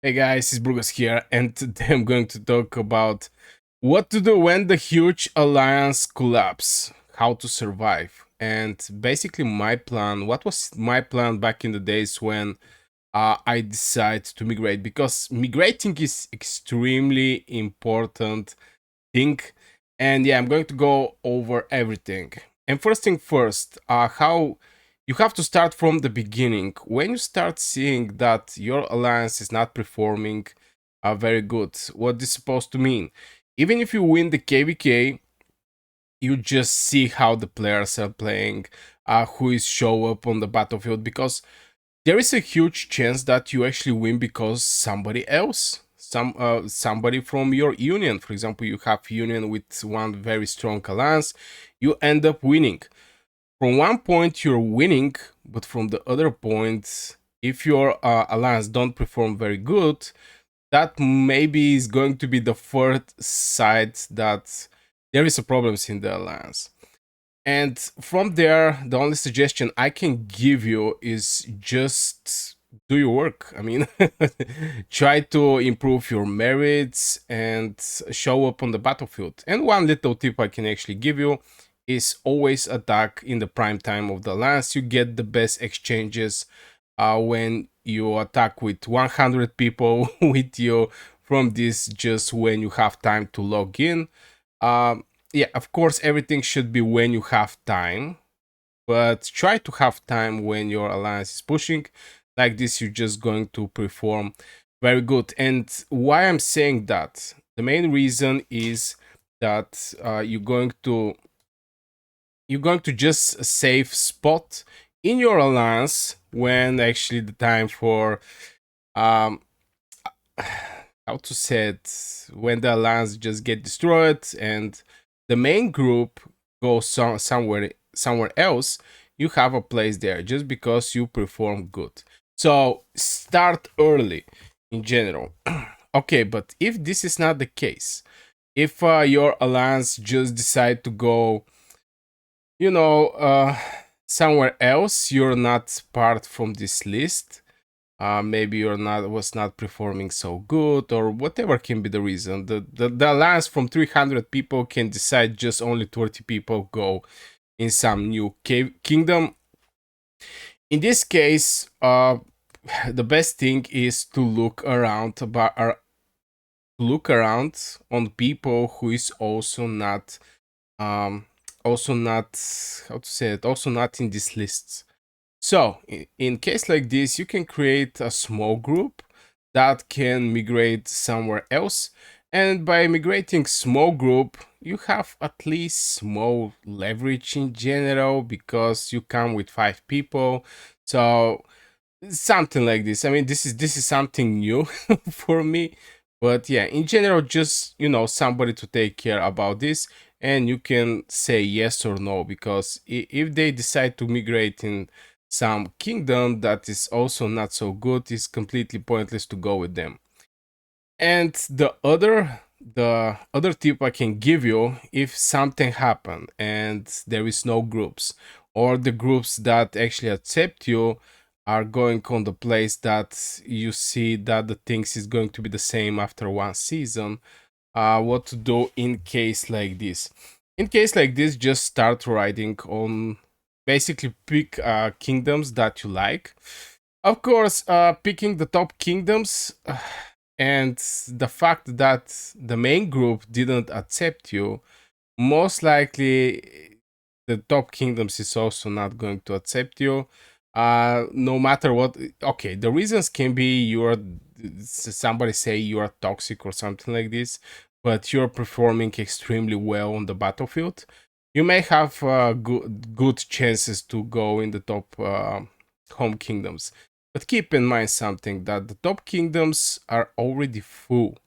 Hey guys, it's Brugus here, and today I'm going to talk about what to do when the huge alliance collapse, how to survive, and basically my plan. What was my plan back in the days when I decided to migrate? Because migrating is extremely important thing, and yeah, I'm going to go over everything. And first thing first, how you have to start from the beginning. When you start seeing that your alliance is not performing very good, what this supposed to mean? Even if you win the KVK, you just see how the players are playing, who is show up on the battlefield, because there is a huge chance that you actually win because somebody else, somebody from your union, for example, you have union with one very strong alliance, you end up winning. From one point you're winning, but from the other point, if your alliance don't perform very good, that maybe is going to be the first side that there is a problems in the alliance. And from there, the only suggestion I can give you is just do your work. I mean, try to improve your merits and show up on the battlefield. And one little tip I can actually give you is always attack in the prime time of the lance. You get the best exchanges when you attack with 100 people with you from this, just when you have time to log in. Um, yeah, of course, everything should be when you have time, but try to have time when your alliance is pushing. Like this, you're just going to perform very good. And why I'm saying that, the main reason is that you're going to just save spot in your alliance when actually the time for um how to say it, when the alliance just get destroyed and the main group goes somewhere else, you have a place there just because you perform good. So start early in general. Okay, but if this is not the case, if your alliance just decide to go, you know, somewhere else, you're not part from this list, maybe you're not was not performing so good, or whatever can be the reason. The alliance from 300 people can decide just only 30 people go in some new kingdom. In this case, the best thing is to look around on people who is um also not, how to say it, also not in these lists. So, in case like this, you can create a small group that can migrate somewhere else. And by migrating small group, you have at least small leverage in general because you come with 5 people. So something like this. I mean, this is something new for me, but yeah, in general, just somebody to take care about this, and you can say yes or no, because if they decide to migrate in some kingdom that is also not so good, it's completely pointless to go with them. And the other tip I can give you, if something happen and there is no groups, or the groups that actually accept you are going on the place that you see that the things is going to be the same after one season, what to do in case like this? In case like this, just start riding on, basically pick kingdoms that you like. Of course, picking the top kingdoms, and the fact that the main group didn't accept you, most likely the top kingdoms is also not going to accept you. No matter what. Okay, the reasons can be you're, somebody say you are toxic or something like this, but you're performing extremely well on the battlefield. You may have good chances to go in the top home kingdoms, but keep in mind something, that the top kingdoms are already full,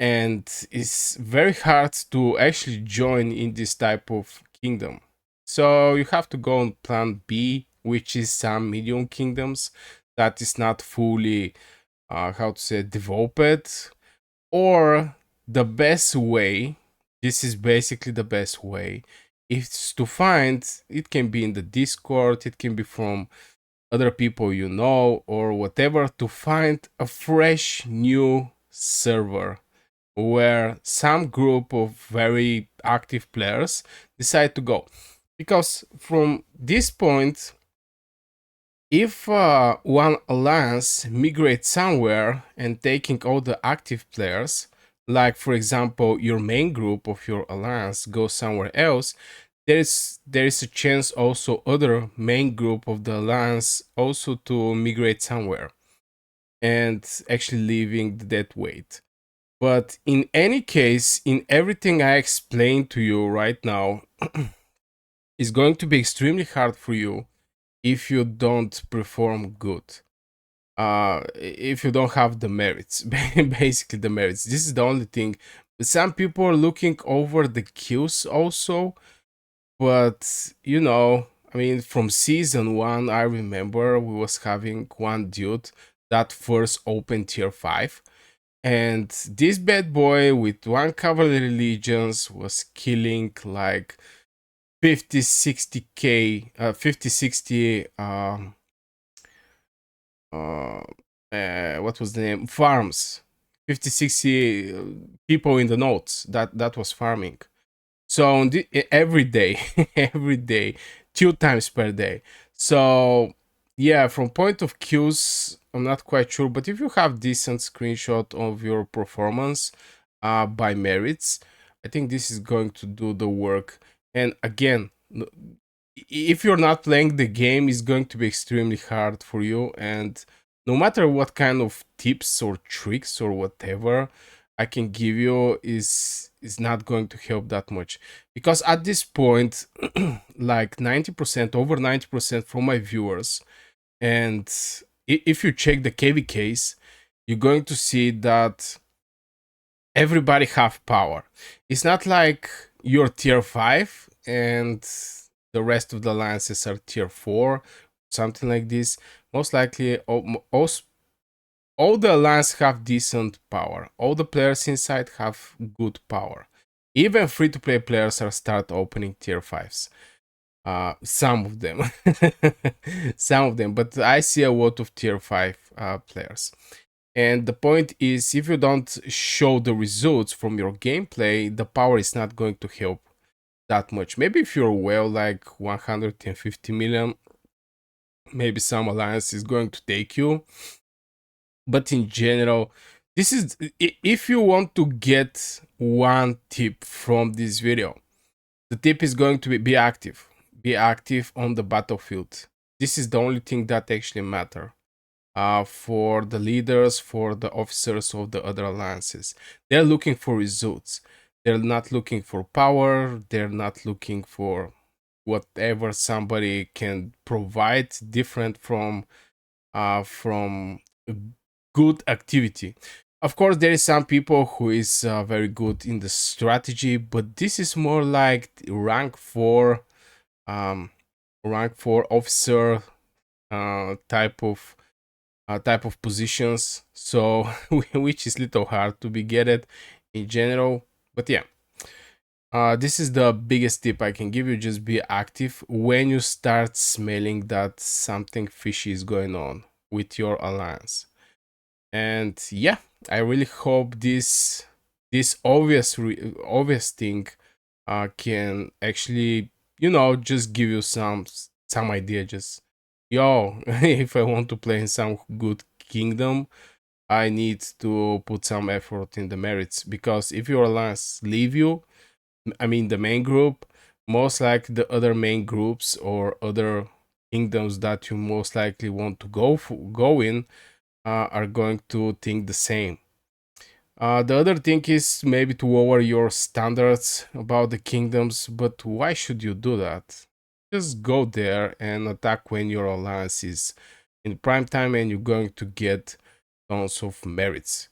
and it's very hard to actually join in this type of kingdom. So you have to go on plan B, which is some medium kingdoms that is not fully, how to say, developed. Or the best way, this is basically the best way, is to find, it can be in the Discord, it can be from other people you know, or whatever, to find a fresh new server where some group of very active players decide to go. Because from this point, if one alliance migrates somewhere and taking all the active players, like for example your main group of your alliance goes somewhere else, there is a chance also other main group of the alliance also to migrate somewhere and actually leaving the dead weight. But in any case, in everything I explained to you right now, it's going to be extremely hard for you if you don't perform good. If you don't have the merits, basically the merits. This is the only thing. Some people are looking over the kills also, but I mean, from season one, I remember we was having one dude that first opened tier 5. And this bad boy with one cavalry legions was killing like 50, 60k, 50, 60, uh, what was the name? Farms. 50, 60 people in the nodes that was farming. So every day, every day, 2 times per day. So yeah, from point of queues, I'm not quite sure, but if you have decent screenshot of your performance by merits, I think this is going to do the work. And again, if you're not playing the game, it's going to be extremely hard for you. And no matter what kind of tips or tricks or whatever I can give you is not going to help that much, because at this point, like 90%, over 90% from my viewers, and if you check the KVKs, you're going to see that everybody have power. It's not like you're tier 5 and the rest of the alliances are tier 4, something like this. Most likely, all the alliances have decent power. All the players inside have good power. Even free-to-play players are start opening tier 5s. Some of them, some of them, but I see a lot of tier 5 players. And the point is, if you don't show the results from your gameplay, the power is not going to help that much. Maybe if you're well, like 150 million, maybe some alliance is going to take you. But in general, this is if you want to get one tip from this video, the tip is going to be active. Be active on the battlefield. This is the only thing that actually matter. For the leaders, for the officers of the other alliances. They're looking for results. They're not looking for power. They're not looking for whatever somebody can provide different from good activity. Of course, there is some people who is very good in the strategy, but this is more like um, rank 4 officer type of positions, so which is little hard to be get it in general. But yeah, this is the biggest tip I can give you. Just be active when you start smelling that something fishy is going on with your alliance. And yeah, I really hope this obvious thing can actually, just give you some idea. Just, yo, if I want to play in some good kingdom, I need to put some effort in the merits, because if your alliance leave you, I mean the main group, most like the other main groups or other kingdoms that you most likely want to go in, are going to think the same. The other thing is maybe to lower your standards about the kingdoms, but why should you do that? Just go there and attack when your alliance is in prime time and you're going to get tons of merits.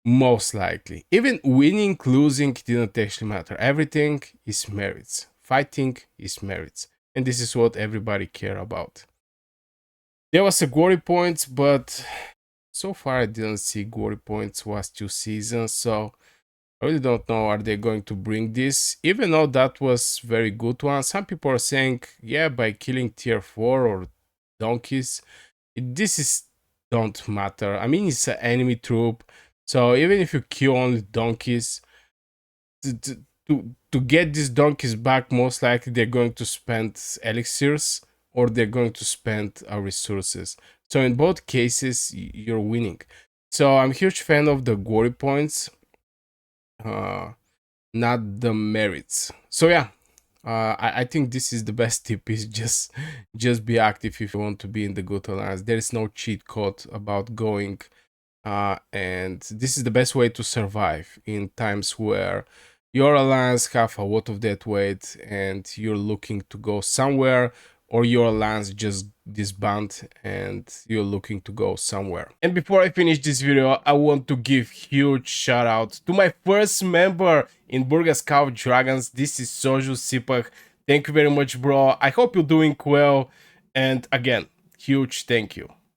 Most likely. Even winning, losing didn't actually matter. Everything is merits. Fighting is merits. And this is what everybody care about. There was a glory points, but so far I didn't see glory points last 2 seasons, so I really don't know are they going to bring this, even though that was very good one. Some people are saying, yeah, by killing tier 4 or donkeys, This is don't matter. I mean, it's an enemy troop, so even if you kill only donkeys, to get these donkeys back, most likely they're going to spend elixirs or they're going to spend resources. So in both cases, you're winning. So I'm a huge fan of the glory points, uh, not the merits. So yeah, I think this is the best tip: is just be active if you want to be in the good alliance. There is no cheat code about going, and this is the best way to survive in times where your alliance have a lot of dead weight and you're looking to go somewhere, or your alliance just disband and you're looking to go somewhere. And before I finish this video, I want to give huge shout out to my first member in Burga Scout Dragons. This is Soju Sipak. Thank you very much, bro. I hope you're doing well, and again, huge thank you.